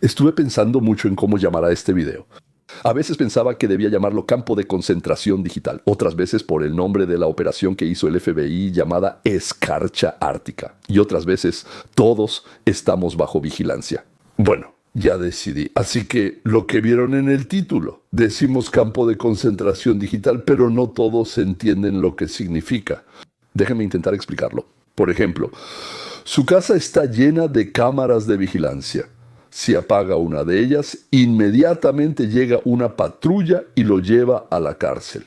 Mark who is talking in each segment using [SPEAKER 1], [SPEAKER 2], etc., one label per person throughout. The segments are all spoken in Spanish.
[SPEAKER 1] Estuve pensando mucho en cómo llamar a este video. A veces pensaba que debía llamarlo campo de concentración digital, otras veces por el nombre de la operación que hizo el FBI llamada Escarcha Ártica, y otras veces todos estamos bajo vigilancia. Bueno, ya decidí. Así que lo que vieron en el título, decimos campo de concentración digital, pero no todos entienden lo que significa. Déjenme intentar explicarlo. Por ejemplo, su casa está llena de cámaras de vigilancia. Si apaga una de ellas, inmediatamente llega una patrulla y lo lleva a la cárcel.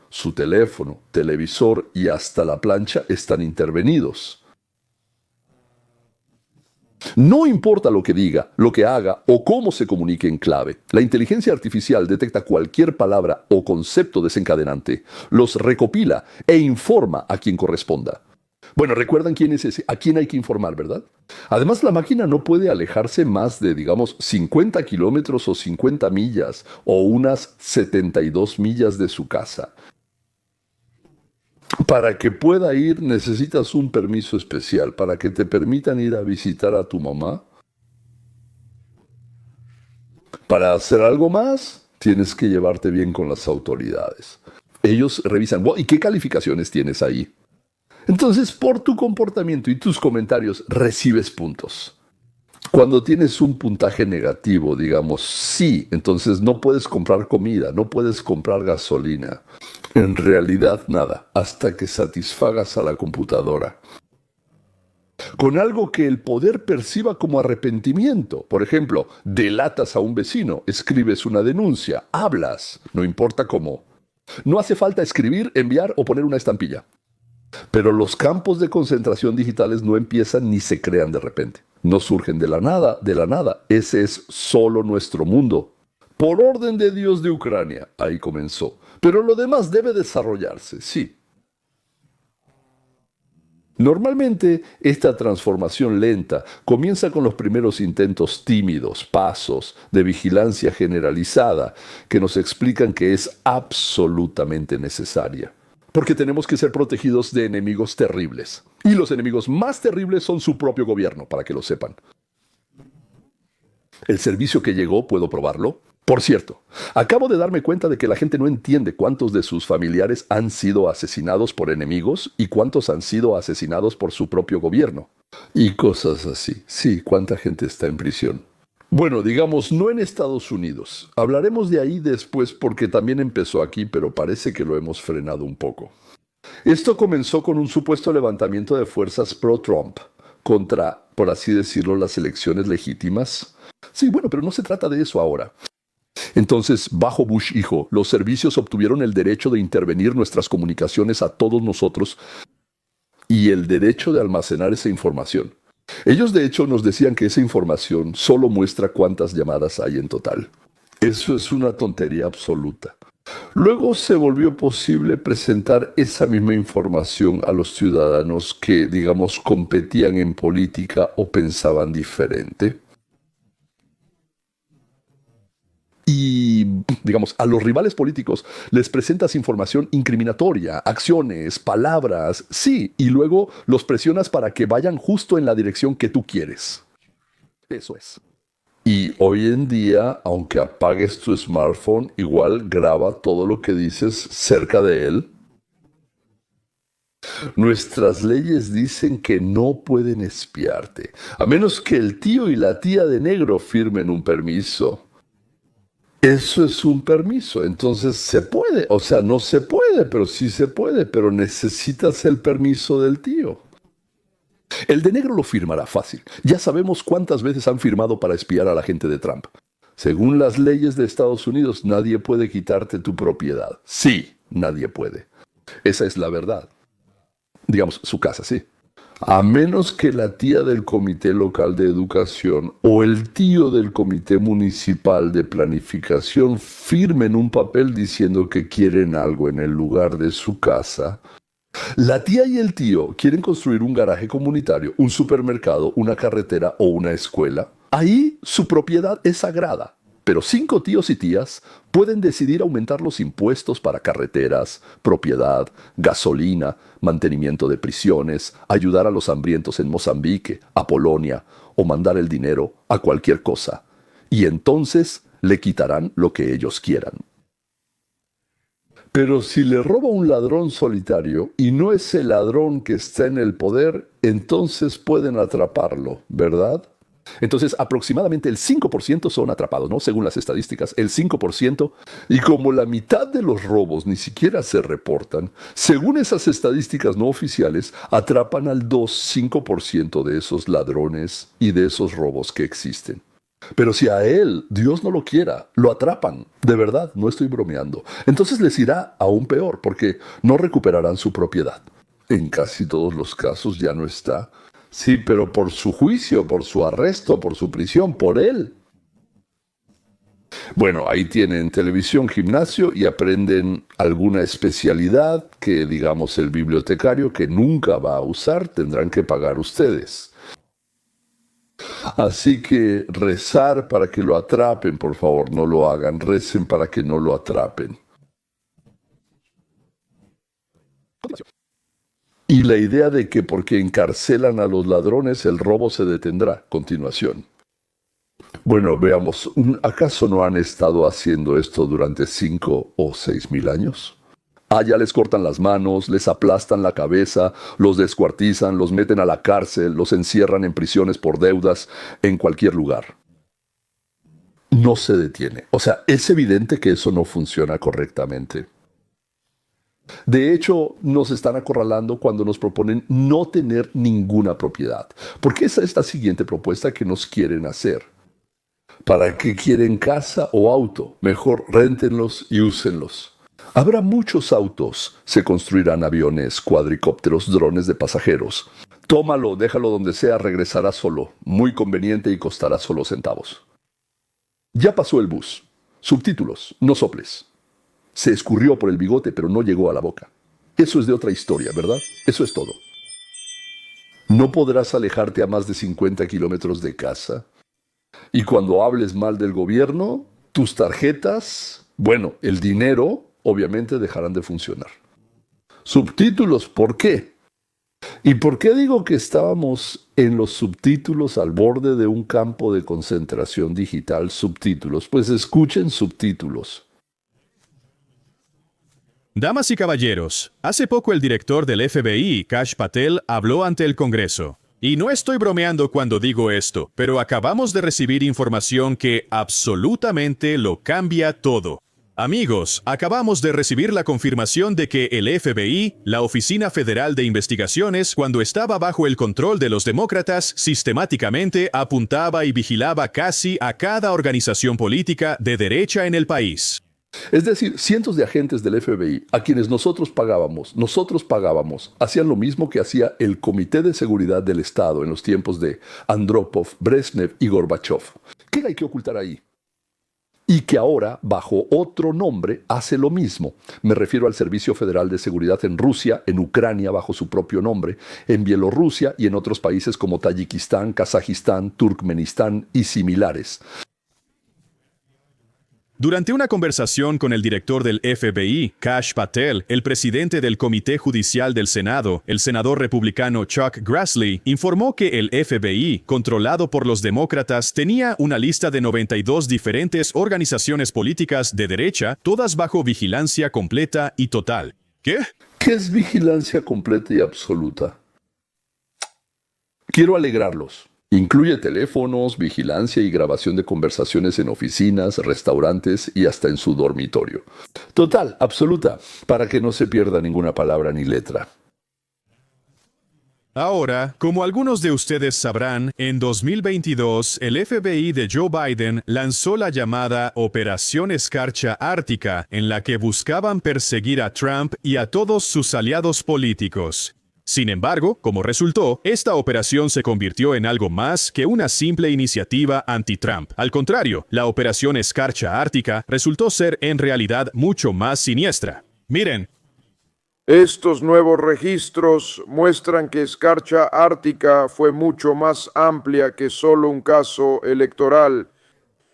[SPEAKER 1] Su teléfono, televisor y hasta la plancha están intervenidos. No importa lo que diga, lo que haga o cómo se comunique en clave, la inteligencia artificial detecta cualquier palabra o concepto desencadenante, los recopila e informa a quien corresponda. Bueno, recuerdan quién es ese, a quién hay que informar, ¿verdad? Además, la máquina no puede alejarse más de, digamos, 50 kilómetros o 50 millas o unas 72 millas de su casa. Para que pueda ir necesitas un permiso especial, para que te permitan ir a visitar a tu mamá. Para hacer algo más, tienes que llevarte bien con las autoridades. Ellos revisan, "Wow, ¿y qué calificaciones tienes ahí?" Entonces, por tu comportamiento y tus comentarios, recibes puntos. Cuando tienes un puntaje negativo, digamos, sí, entonces no puedes comprar comida, no puedes comprar gasolina. En realidad, nada, hasta que satisfagas a la computadora. Con algo que el poder perciba como arrepentimiento. Por ejemplo, delatas a un vecino, escribes una denuncia, hablas, no importa cómo. No hace falta escribir, enviar o poner una estampilla. Pero los campos de concentración digitales no empiezan ni se crean de repente. No surgen de la nada, de la nada. Ese es solo nuestro mundo. Por orden de Dios de Ucrania, ahí comenzó. Pero lo demás debe desarrollarse, sí. Normalmente, esta transformación lenta comienza con los primeros intentos tímidos, pasos de vigilancia generalizada que nos explican que es absolutamente necesaria. Porque tenemos que ser protegidos de enemigos terribles. Y los enemigos más terribles son su propio gobierno, para que lo sepan. El servicio que llegó, ¿puedo probarlo? Por cierto, acabo de darme cuenta de que la gente no entiende cuántos de sus familiares han sido asesinados por enemigos y cuántos han sido asesinados por su propio gobierno. Y cosas así. Sí, cuánta gente está en prisión. Bueno, digamos, no en Estados Unidos. Hablaremos de ahí después porque también empezó aquí, pero parece que lo hemos frenado un poco. Esto comenzó con un supuesto levantamiento de fuerzas pro-Trump contra, por así decirlo, las elecciones legítimas. Sí, bueno, pero no se trata de eso ahora. Entonces, bajo Bush hijo, los servicios obtuvieron el derecho de intervenir nuestras comunicaciones a todos nosotros y el derecho de almacenar esa información. Ellos de hecho nos decían que esa información solo muestra cuántas llamadas hay en total. Eso es una tontería absoluta. Luego se volvió posible presentar esa misma información a los ciudadanos que, digamos, competían en política o pensaban diferente. Y, digamos, a los rivales políticos les presentas información incriminatoria, acciones, palabras, sí, y luego los presionas para que vayan justo en la dirección que tú quieres. Eso es. Y hoy en día, aunque apagues tu smartphone, igual graba todo lo que dices cerca de él. Nuestras leyes dicen que no pueden espiarte, a menos que el tío y la tía de negro firmen un permiso. Eso es un permiso, entonces se puede, o sea, no se puede, pero sí se puede, pero necesitas el permiso del tío. El de negro lo firmará fácil. Ya sabemos cuántas veces han firmado para espiar a la gente de Trump. Según las leyes de Estados Unidos, nadie puede quitarte tu propiedad. Sí, nadie puede. Esa es la verdad. Digamos, su casa, sí. A menos que la tía del comité local de educación o el tío del comité municipal de planificación firmen un papel diciendo que quieren algo en el lugar de su casa. La tía y el tío quieren construir un garaje comunitario, un supermercado, una carretera o una escuela. Ahí su propiedad es sagrada. Pero 5 tíos y tías pueden decidir aumentar los impuestos para carreteras, propiedad, gasolina, mantenimiento de prisiones, ayudar a los hambrientos en Mozambique, a Polonia, o mandar el dinero a cualquier cosa. y entonces le quitarán lo que ellos quieran. Pero si le roba un ladrón solitario y no es el ladrón que está en el poder, entonces pueden atraparlo, ¿verdad? Entonces, aproximadamente el 5% son atrapados, ¿no? Según las estadísticas, el 5%. Y como la mitad de los robos ni siquiera se reportan, según esas estadísticas no oficiales, atrapan al 2-5% de esos ladrones y de esos robos que existen. Pero si a él, Dios no lo quiera, lo atrapan, de verdad, no estoy bromeando, entonces les irá aún peor, porque no recuperarán su propiedad. En casi todos los casos ya no está. Sí, pero por su juicio, por su arresto, por su prisión, por él. Bueno, ahí tienen televisión, gimnasio y aprenden alguna especialidad que, digamos, el bibliotecario que nunca va a usar, tendrán que pagar ustedes. Así que rezar para que lo atrapen, por favor, no lo hagan. Recen para que no lo atrapen. Y la idea de que porque encarcelan a los ladrones el robo se detendrá. Continuación. Bueno, veamos, ¿acaso no han estado haciendo esto durante 5 o 6 mil años? Ya les cortan las manos, les aplastan la cabeza, los descuartizan, los meten a la cárcel, los encierran en prisiones por deudas, en cualquier lugar. No se detiene. O sea, es evidente que eso no funciona correctamente. De hecho, nos están acorralando cuando nos proponen no tener ninguna propiedad. Porque esa es la siguiente propuesta que nos quieren hacer. ¿Para qué quieren casa o auto? Mejor réntenlos y úsenlos. Habrá muchos autos, se construirán aviones, cuadricópteros, drones de pasajeros. Tómalo, déjalo donde sea, regresará solo, muy conveniente y costará solo centavos. Ya pasó el bus. Subtítulos, no soples. Se escurrió por el bigote, pero no llegó a la boca. Eso es de otra historia, ¿verdad? Eso es todo. No podrás alejarte a más de 50 kilómetros de casa. Y cuando hables mal del gobierno, tus tarjetas, bueno, el dinero, obviamente dejarán de funcionar. Subtítulos, ¿por qué? ¿Y por qué digo que estábamos en los subtítulos al borde de un campo de concentración digital? Subtítulos, pues escuchen subtítulos.
[SPEAKER 2] Damas y caballeros, hace poco el director del FBI, Kash Patel, habló ante el Congreso. Y no estoy bromeando cuando digo esto, pero acabamos de recibir información que absolutamente lo cambia todo. Amigos, acabamos de recibir la confirmación de que el FBI, la Oficina Federal de Investigaciones, cuando estaba bajo el control de los demócratas, sistemáticamente apuntaba y vigilaba casi a cada organización política de derecha en el país.
[SPEAKER 1] Es decir, cientos de agentes del FBI, a quienes nosotros pagábamos, hacían lo mismo que hacía el Comité de Seguridad del Estado en los tiempos de Andropov, Brezhnev y Gorbachev. ¿Qué hay que ocultar ahí? Y que ahora, bajo otro nombre, hace lo mismo. Me refiero al Servicio Federal de Seguridad en Rusia, en Ucrania bajo su propio nombre, en Bielorrusia y en otros países como Tayikistán, Kazajistán, Turkmenistán y similares.
[SPEAKER 2] Durante una conversación con el director del FBI, Kash Patel, el presidente del Comité Judicial del Senado, el senador republicano Chuck Grassley, informó que el FBI, controlado por los demócratas, tenía una lista de 92 diferentes organizaciones políticas de derecha, todas bajo vigilancia completa y total. ¿Qué?
[SPEAKER 1] ¿Qué es vigilancia completa y absoluta? Quiero alegrarlos. Incluye teléfonos, vigilancia y grabación de conversaciones en oficinas, restaurantes y hasta en su dormitorio. Total, absoluta, para que no se pierda ninguna palabra ni letra.
[SPEAKER 2] Ahora, como algunos de ustedes sabrán, en 2022 el FBI de Joe Biden lanzó la llamada Operación Escarcha Ártica, en la que buscaban perseguir a Trump y a todos sus aliados políticos. Sin embargo, como resultó, esta operación se convirtió en algo más que una simple iniciativa anti-Trump. Al contrario, la Operación Escarcha Ártica resultó ser en realidad mucho más siniestra. Miren.
[SPEAKER 3] Estos nuevos registros muestran que Escarcha Ártica fue mucho más amplia que solo un caso electoral.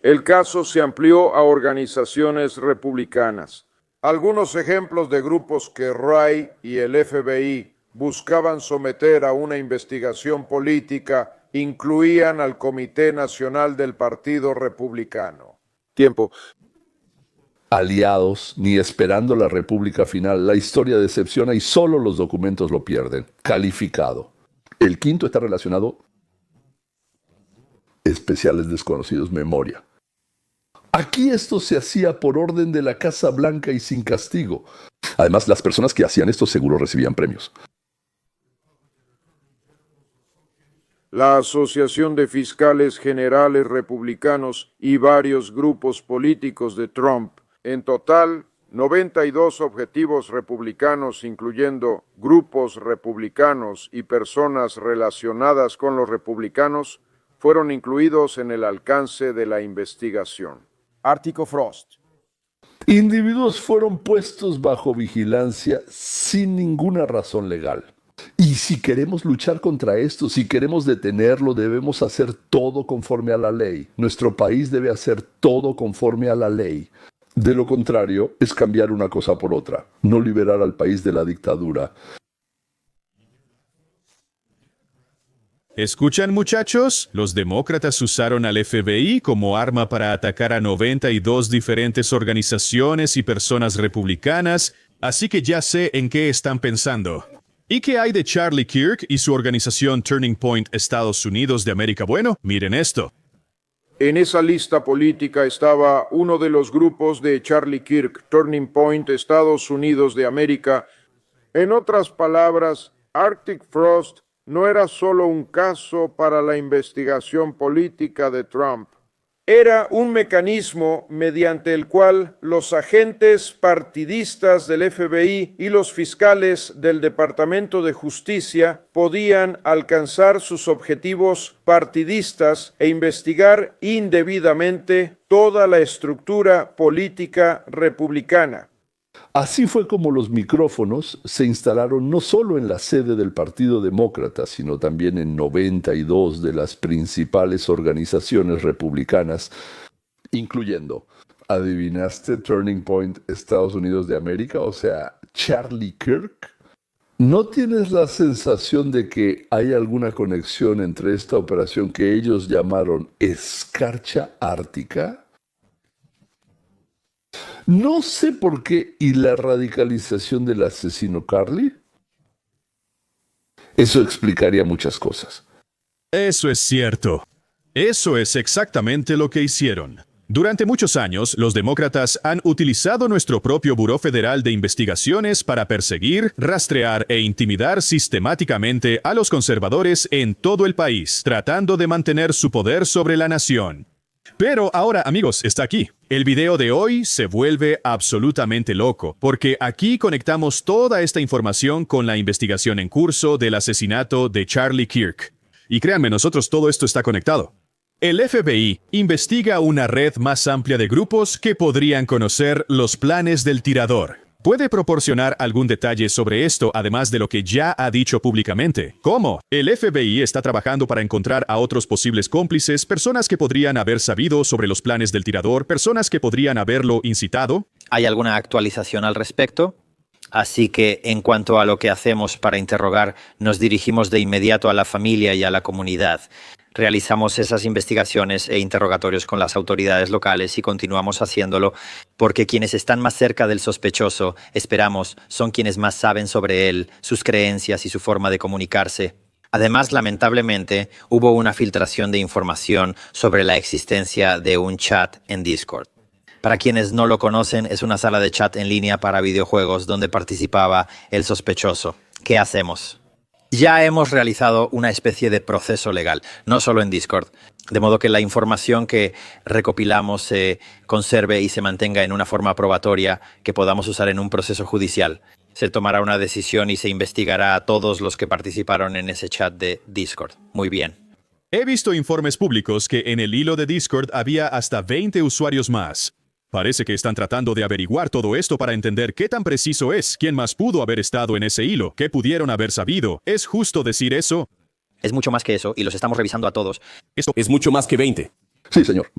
[SPEAKER 3] El caso se amplió a organizaciones republicanas. Algunos ejemplos de grupos que Wray y el FBI buscaban someter a una investigación política incluían al Comité Nacional del Partido Republicano.
[SPEAKER 4] Tiempo.
[SPEAKER 1] Aliados, ni esperando la república final. La historia decepciona y solo los documentos lo pierden. Calificado. El quinto está relacionado. Especiales desconocidos, memoria. Aquí esto se hacía por orden de la Casa Blanca y sin castigo. Además, las personas que hacían esto seguro recibían premios.
[SPEAKER 3] La Asociación de Fiscales Generales Republicanos y varios grupos políticos de Trump, en total 92 objetivos republicanos, incluyendo grupos republicanos y personas relacionadas con los republicanos, fueron incluidos en el alcance de la investigación.
[SPEAKER 4] Ártico Frost.
[SPEAKER 1] Individuos fueron puestos bajo vigilancia sin ninguna razón legal. Y si queremos luchar contra esto, si queremos detenerlo, debemos hacer todo conforme a la ley. Nuestro país debe hacer todo conforme a la ley. De lo contrario, es cambiar una cosa por otra, no liberar al país de la dictadura.
[SPEAKER 2] ¿Escuchan, muchachos? Los demócratas usaron al FBI como arma para atacar a 92 diferentes organizaciones y personas republicanas, así que ya sé en qué están pensando. ¿Y qué hay de Charlie Kirk y su organización Turning Point Estados Unidos de América? Bueno, miren esto.
[SPEAKER 3] En esa lista política estaba uno de los grupos de Charlie Kirk, Turning Point Estados Unidos de América. En otras palabras, Arctic Frost no era solo un caso para la investigación política de Trump. Era un mecanismo mediante el cual los agentes partidistas del FBI y los fiscales del Departamento de Justicia podían alcanzar sus objetivos partidistas e investigar indebidamente toda la estructura política republicana.
[SPEAKER 1] Así fue como los micrófonos se instalaron no solo en la sede del Partido Demócrata, sino también en 92 de las principales organizaciones republicanas, incluyendo, ¿adivinaste Turning Point Estados Unidos de América? O sea, Charlie Kirk. ¿No tienes la sensación de que hay alguna conexión entre esta operación que ellos llamaron Escarcha Ártica? No sé por qué, ¿y la radicalización del asesino Carly? Eso explicaría muchas cosas.
[SPEAKER 2] Eso es cierto. Eso es exactamente lo que hicieron. Durante muchos años, los demócratas han utilizado nuestro propio Buró Federal de Investigaciones para perseguir, rastrear e intimidar sistemáticamente a los conservadores en todo el país, tratando de mantener su poder sobre la nación. Pero ahora, amigos, está aquí. El video de hoy se vuelve absolutamente loco, porque aquí conectamos toda esta información con la investigación en curso del asesinato de Charlie Kirk. Y créanme, nosotros todo esto está conectado. El FBI investiga una red más amplia de grupos que podrían conocer los planes del tirador. ¿Puede proporcionar algún detalle sobre esto, además de lo que ya ha dicho públicamente? ¿Cómo? El FBI está trabajando para encontrar a otros posibles cómplices, personas que podrían haber sabido sobre los planes del tirador, personas que podrían haberlo incitado.
[SPEAKER 5] ¿Hay alguna actualización al respecto? Así que, en cuanto a lo que hacemos para interrogar, nos dirigimos de inmediato a la familia y a la comunidad. Realizamos esas investigaciones e interrogatorios con las autoridades locales y continuamos haciéndolo porque quienes están más cerca del sospechoso, esperamos, son quienes más saben sobre él, sus creencias y su forma de comunicarse. Además, lamentablemente, hubo una filtración de información sobre la existencia de un chat en Discord. Para quienes no lo conocen, es una sala de chat en línea para videojuegos donde participaba el sospechoso. ¿Qué hacemos? Ya hemos realizado una especie de proceso legal, no solo en Discord, de modo que la información que recopilamos se conserve y se mantenga en una forma probatoria que podamos usar en un proceso judicial. Se tomará una decisión y se investigará a todos los que participaron en ese chat de Discord. Muy bien.
[SPEAKER 2] He visto informes públicos que en el hilo de Discord había hasta 20 usuarios más. Parece que están tratando de averiguar todo esto para entender qué tan preciso es, quién más pudo haber estado en ese hilo, qué pudieron haber sabido. ¿Es justo decir eso?
[SPEAKER 5] Es mucho más que eso y los estamos revisando a todos.
[SPEAKER 4] Esto es mucho más que 20.
[SPEAKER 1] Sí, señor.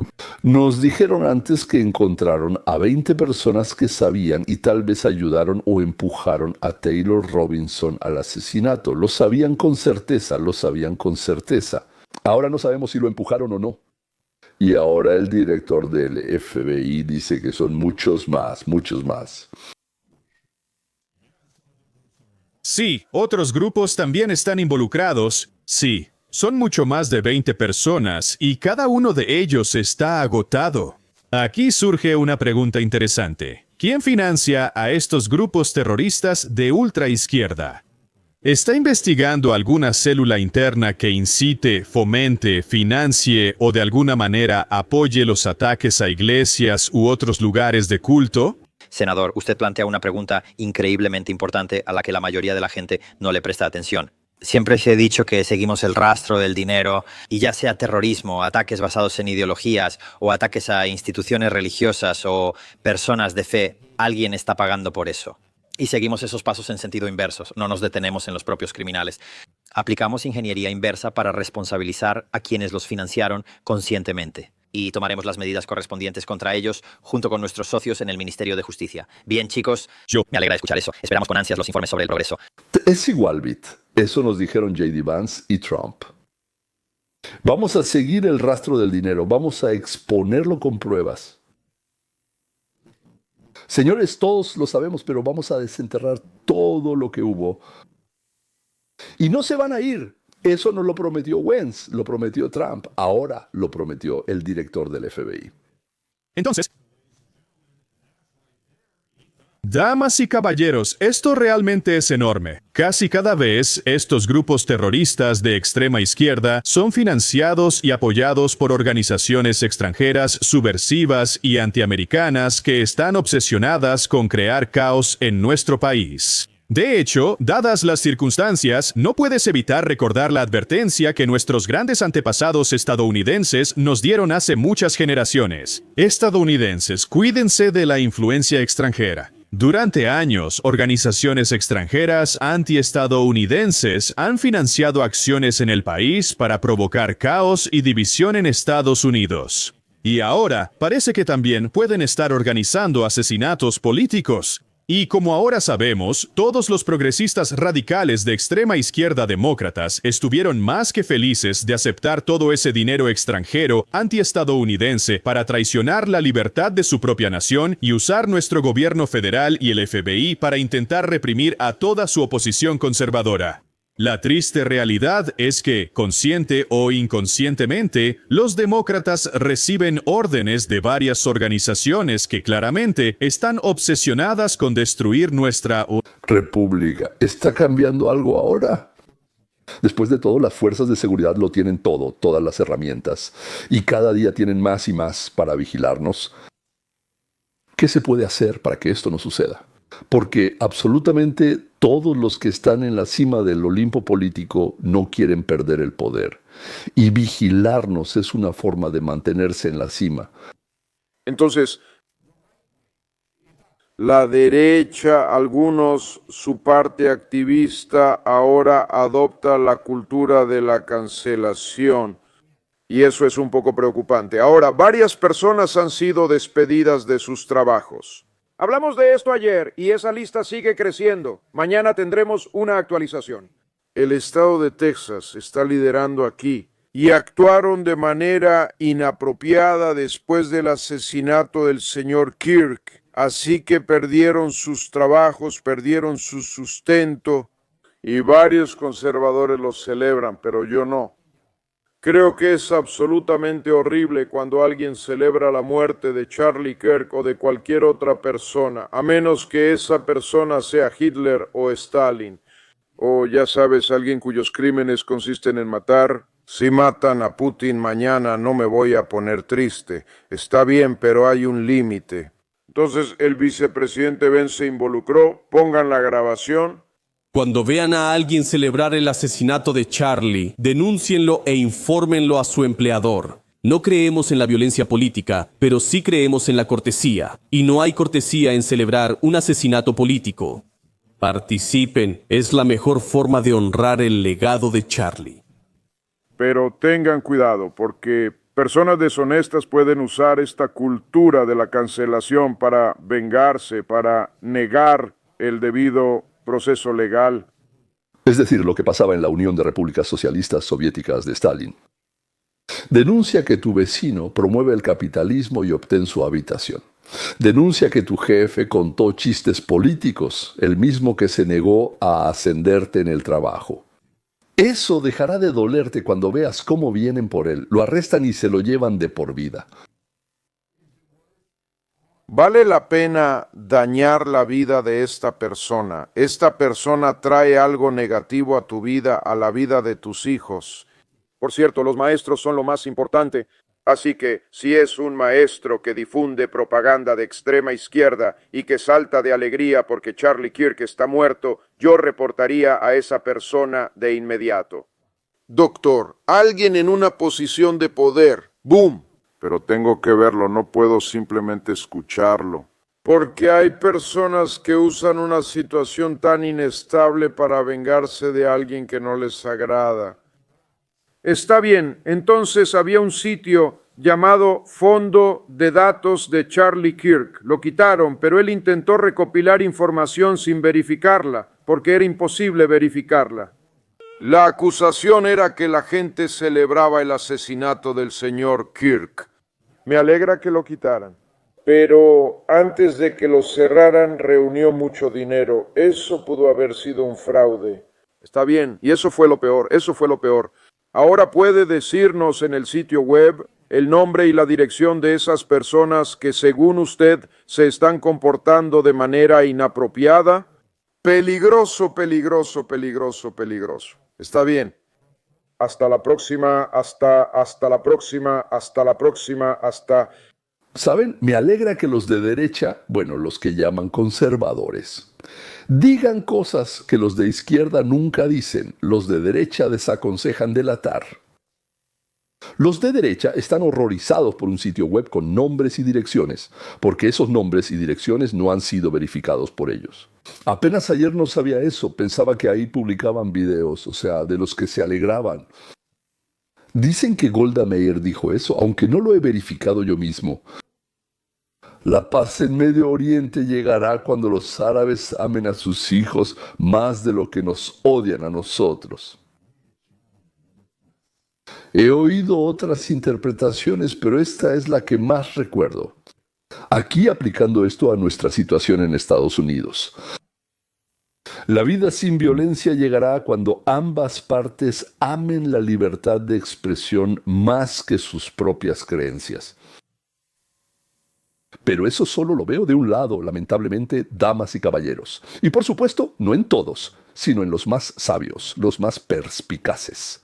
[SPEAKER 1] Nos dijeron antes que encontraron a 20 personas que sabían y tal vez ayudaron o empujaron a Taylor Robinson al asesinato. Lo sabían con certeza, lo sabían con certeza. Ahora no sabemos si lo empujaron o no. Y ahora el director del FBI dice que son muchos más, muchos más.
[SPEAKER 2] Sí, otros grupos también están involucrados. Sí, son mucho más de 20 personas y cada uno de ellos está agotado. Aquí surge una pregunta interesante. ¿Quién financia a estos grupos terroristas de ultraizquierda? ¿Está investigando alguna célula interna que incite, fomente, financie o de alguna manera apoye los ataques a iglesias u otros lugares de culto?
[SPEAKER 5] Senador, usted plantea una pregunta increíblemente importante a la que la mayoría de la gente no le presta atención. Siempre se ha dicho que seguimos el rastro del dinero, y ya sea terrorismo, ataques basados en ideologías o ataques a instituciones religiosas o personas de fe, alguien está pagando por eso. Y seguimos esos pasos en sentido inverso, no nos detenemos en los propios criminales. Aplicamos ingeniería inversa para responsabilizar a quienes los financiaron conscientemente. Y tomaremos las medidas correspondientes contra ellos junto con nuestros socios en el Ministerio de Justicia. Bien, chicos, me alegra escuchar eso. Esperamos con ansias los informes sobre el progreso.
[SPEAKER 1] Es igual, Bit. Eso nos dijeron J.D. Vance y Trump. Vamos a seguir el rastro del dinero. Vamos a exponerlo con pruebas. Señores, todos lo sabemos, pero vamos a desenterrar todo lo que hubo. Y no se van a ir. Eso no lo prometió Wentz, lo prometió Trump. Ahora lo prometió el director del FBI.
[SPEAKER 2] Entonces, damas y caballeros, esto realmente es enorme. Casi cada vez estos grupos terroristas de extrema izquierda son financiados y apoyados por organizaciones extranjeras subversivas y antiamericanas que están obsesionadas con crear caos en nuestro país. De hecho, dadas las circunstancias, no puedes evitar recordar la advertencia que nuestros grandes antepasados estadounidenses nos dieron hace muchas generaciones. Estadounidenses, cuídense de la influencia extranjera. Durante años, organizaciones extranjeras antiestadounidenses han financiado acciones en el país para provocar caos y división en Estados Unidos. Y ahora, parece que también pueden estar organizando asesinatos políticos. Y como ahora sabemos, todos los progresistas radicales de extrema izquierda demócratas estuvieron más que felices de aceptar todo ese dinero extranjero antiestadounidense para traicionar la libertad de su propia nación y usar nuestro gobierno federal y el FBI para intentar reprimir a toda su oposición conservadora. La triste realidad es que, consciente o inconscientemente, los demócratas reciben órdenes de varias organizaciones que claramente están obsesionadas con destruir nuestra
[SPEAKER 1] República. ¿Está cambiando algo ahora? Después de todo, las fuerzas de seguridad lo tienen todo, todas las herramientas, y cada día tienen más y más para vigilarnos. ¿Qué se puede hacer para que esto no suceda? Porque absolutamente todos los que están en la cima del Olimpo político no quieren perder el poder. Y vigilarnos es una forma de mantenerse en la cima.
[SPEAKER 3] Entonces, la derecha, algunos, su parte activista, ahora adopta la cultura de la cancelación. Y eso es un poco preocupante. Ahora, varias personas han sido despedidas de sus trabajos. Hablamos de esto ayer y esa lista sigue creciendo. Mañana tendremos una actualización. El estado de Texas está liderando aquí y actuaron de manera inapropiada después del asesinato del señor Kirk. Así que perdieron sus trabajos, perdieron su sustento y varios conservadores los celebran, pero yo no. Creo que es absolutamente horrible cuando alguien celebra la muerte de Charlie Kirk o de cualquier otra persona, a menos que esa persona sea Hitler o Stalin. O ya sabes, alguien cuyos crímenes consisten en matar. Si matan a Putin mañana no me voy a poner triste. Está bien, pero hay un límite. Entonces el vicepresidente Ben se involucró. Pongan la grabación.
[SPEAKER 4] Cuando vean a alguien celebrar el asesinato de Charlie, denúncienlo e infórmenlo a su empleador. No creemos en la violencia política, pero sí creemos en la cortesía. Y no hay cortesía en celebrar un asesinato político. Participen, es la mejor forma de honrar el legado de Charlie.
[SPEAKER 3] Pero tengan cuidado, porque personas deshonestas pueden usar esta cultura de la cancelación para vengarse, para negar el debido proceso legal.
[SPEAKER 1] Es decir, lo que pasaba en la Unión de Repúblicas Socialistas Soviéticas de Stalin. Denuncia que tu vecino promueve el capitalismo y obtén su habitación. Denuncia que tu jefe contó chistes políticos, el mismo que se negó a ascenderte en el trabajo. Eso dejará de dolerte cuando veas cómo vienen por él, lo arrestan y se lo llevan de por vida.
[SPEAKER 3] Vale la pena dañar la vida de esta persona. Esta persona trae algo negativo a tu vida, a la vida de tus hijos. Por cierto, los maestros son lo más importante. Así que, si es un maestro que difunde propaganda de extrema izquierda y que salta de alegría porque Charlie Kirk está muerto, yo reportaría a esa persona de inmediato. Doctor, alguien en una posición de poder. ¡Boom! Pero tengo que verlo, no puedo simplemente escucharlo. Porque hay personas que usan una situación tan inestable para vengarse de alguien que no les agrada. Está bien, entonces había un sitio llamado Fondo de Datos de Charlie Kirk. Lo quitaron, pero él intentó recopilar información sin verificarla, porque era imposible verificarla. La acusación era que la gente celebraba el asesinato del señor Kirk. Me alegra que lo quitaran. Pero antes de que lo cerraran, reunió mucho dinero. Eso pudo haber sido un fraude. Está bien, y eso fue lo peor, eso fue lo peor. Ahora puede decirnos en el sitio web el nombre y la dirección de esas personas que según usted se están comportando de manera inapropiada. Peligroso, peligroso, peligroso, peligroso. Está bien. Hasta la próxima, hasta la próxima, hasta la próxima, hasta...
[SPEAKER 1] ¿Saben? Me alegra que los de derecha, bueno, los que llaman conservadores, digan cosas que los de izquierda nunca dicen. Los de derecha desaconsejan delatar. Los de derecha están horrorizados por un sitio web con nombres y direcciones, porque esos nombres y direcciones no han sido verificados por ellos. Apenas ayer no sabía eso, pensaba que ahí publicaban videos, o sea, de los que se alegraban. Dicen que Golda Meir dijo eso, aunque no lo he verificado yo mismo. La paz en Medio Oriente llegará cuando los árabes amen a sus hijos más de lo que nos odian a nosotros. He oído otras interpretaciones, pero esta es la que más recuerdo. Aquí aplicando esto a nuestra situación en Estados Unidos. La vida sin violencia llegará cuando ambas partes amen la libertad de expresión más que sus propias creencias. Pero eso solo lo veo de un lado, lamentablemente, damas y caballeros. Y por supuesto, no en todos, sino en los más sabios, los más perspicaces.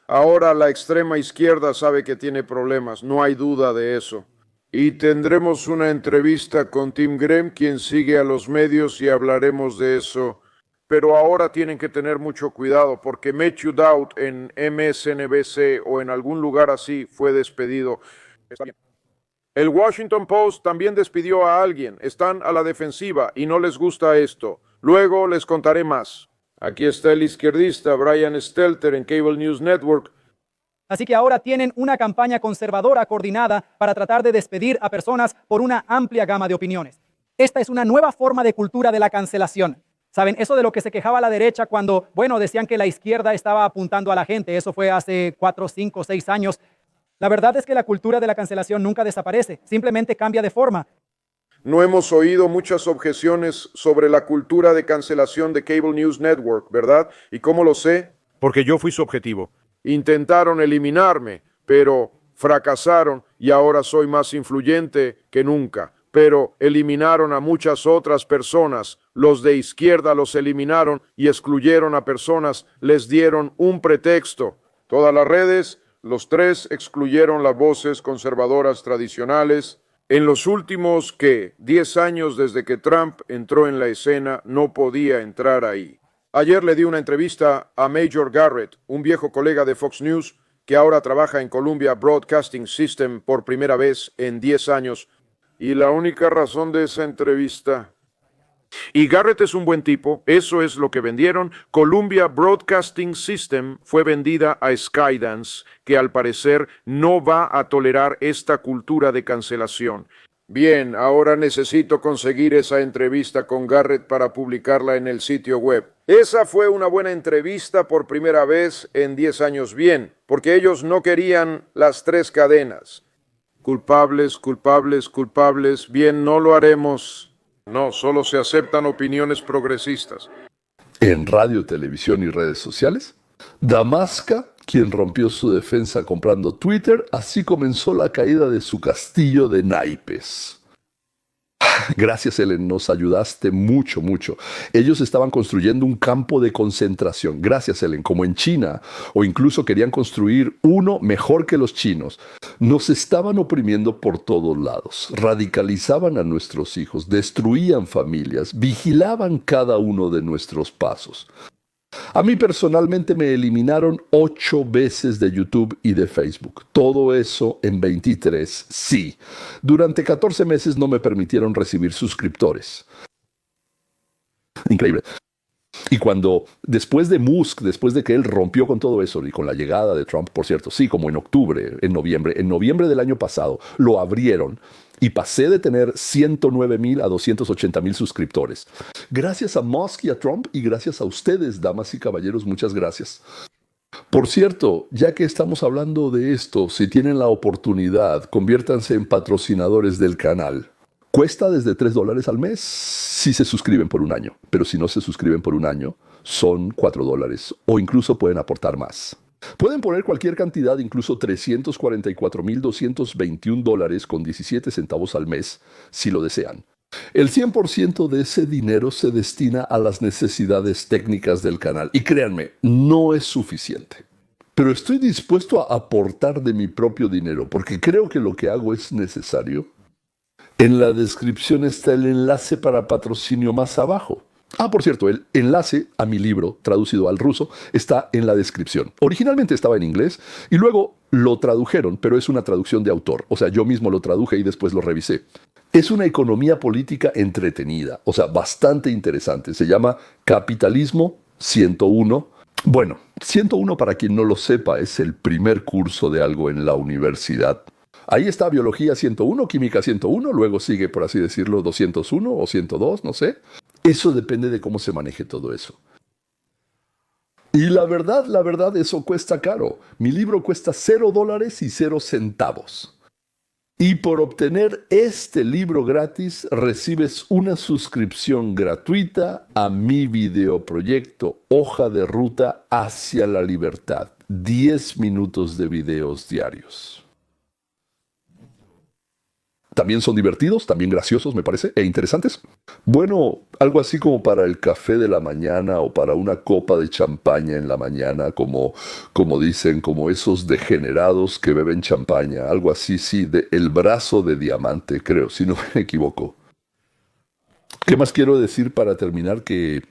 [SPEAKER 3] Ahora la extrema izquierda sabe que tiene problemas, no hay duda de eso. Y tendremos una entrevista con Tim Graham, quien sigue a los medios, y hablaremos de eso. Pero ahora tienen que tener mucho cuidado, porque Matthew Dowd en MSNBC o en algún lugar así fue despedido. El Washington Post también despidió a alguien. Están a la defensiva y no les gusta esto. Luego les contaré más. Aquí está el izquierdista Brian Stelter en Cable News Network.
[SPEAKER 6] Así que ahora tienen una campaña conservadora coordinada para tratar de despedir a personas por una amplia gama de opiniones. Esta es una nueva forma de cultura de la cancelación. ¿Saben? Eso de lo que se quejaba la derecha cuando, decían que la izquierda estaba apuntando a la gente. Eso fue hace 4, 5, 6 años. La verdad es que la cultura de la cancelación nunca desaparece. Simplemente cambia de forma.
[SPEAKER 3] No hemos oído muchas objeciones sobre la cultura de cancelación de Cable News Network, ¿verdad? ¿Y cómo lo sé?
[SPEAKER 7] Porque yo fui su objetivo.
[SPEAKER 3] Intentaron eliminarme, pero fracasaron y ahora soy más influyente que nunca. Pero eliminaron a muchas otras personas. Los de izquierda los eliminaron y excluyeron a personas, les dieron un pretexto. Todas las redes, los tres excluyeron las voces conservadoras tradicionales. En los últimos, 10 años desde que Trump entró en la escena, no podía entrar ahí. Ayer le di una entrevista a Major Garrett, un viejo colega de Fox News, que ahora trabaja en Columbia Broadcasting System por primera vez en 10 años. Y la única razón de esa entrevista... Y Garrett es un buen tipo, eso es lo que vendieron. Columbia Broadcasting System fue vendida a Skydance, que al parecer no va a tolerar esta cultura de cancelación. Bien, ahora necesito conseguir esa entrevista con Garrett para publicarla en el sitio web. Esa fue una buena entrevista por primera vez en 10 años bien, porque ellos no querían las 3 cadenas. Culpables, culpables, culpables. Bien, no lo haremos. No, solo se aceptan opiniones progresistas.
[SPEAKER 1] En radio, televisión y redes sociales, Damasca, quien rompió su defensa comprando Twitter, así comenzó la caída de su castillo de naipes. Gracias, Ellen, nos ayudaste mucho, mucho. Ellos estaban construyendo un campo de concentración. Gracias, Ellen, como en China, o incluso querían construir uno mejor que los chinos. Nos estaban oprimiendo por todos lados, radicalizaban a nuestros hijos, destruían familias, vigilaban cada uno de nuestros pasos. A mí personalmente me eliminaron 8 veces de YouTube y de Facebook. Todo eso en 23, sí. Durante 14 meses no me permitieron recibir suscriptores. Increíble. Y cuando, después de Musk, después de que él rompió con todo eso y con la llegada de Trump, por cierto, sí, como en noviembre del año pasado, lo abrieron y pasé de tener 109,000 a 280,000 suscriptores. Gracias a Musk y a Trump y gracias a ustedes, damas y caballeros, muchas gracias. Por cierto, ya que estamos hablando de esto, si tienen la oportunidad, conviértanse en patrocinadores del canal. Cuesta desde $3 al mes si se suscriben por un año, pero si no se suscriben por un año, son $4 o incluso pueden aportar más. Pueden poner cualquier cantidad, incluso $344,221 con 17 centavos al mes, si lo desean. El 100% de ese dinero se destina a las necesidades técnicas del canal. Y créanme, no es suficiente. Pero estoy dispuesto a aportar de mi propio dinero, porque creo que lo que hago es necesario. En la descripción está el enlace para patrocinio más abajo. Por cierto, el enlace a mi libro, traducido al ruso, está en la descripción. Originalmente estaba en inglés y luego lo tradujeron, pero es una traducción de autor. O sea, yo mismo lo traduje y después lo revisé. Es una economía política entretenida, o sea, bastante interesante. Se llama Capitalismo 101. Bueno, 101, para quien no lo sepa, es el primer curso de algo en la universidad. Ahí está Biología 101, Química 101, luego sigue, por así decirlo, 201 o 102, no sé. Eso depende de cómo se maneje todo eso. Y la verdad, eso cuesta caro. Mi libro cuesta $0 y 0 centavos. Y por obtener este libro gratis, recibes una suscripción gratuita a mi videoproyecto Hoja de Ruta hacia la Libertad. 10 minutos de videos diarios. También son divertidos, también graciosos, me parece, e interesantes. Bueno, algo así como para el café de la mañana o para una copa de champaña en la mañana, como dicen, como esos degenerados que beben champaña. Algo así, sí, de El Brazo de Diamante, creo, si no me equivoco. ¿Qué más quiero decir para terminar? Que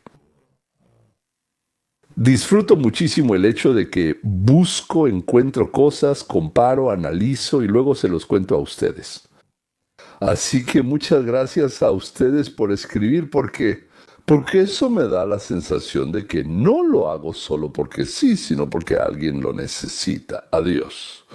[SPEAKER 1] disfruto muchísimo el hecho de que busco, encuentro cosas, comparo, analizo y luego se los cuento a ustedes. Así que muchas gracias a ustedes por escribir, porque eso me da la sensación de que no lo hago solo porque sí, sino porque alguien lo necesita. Adiós.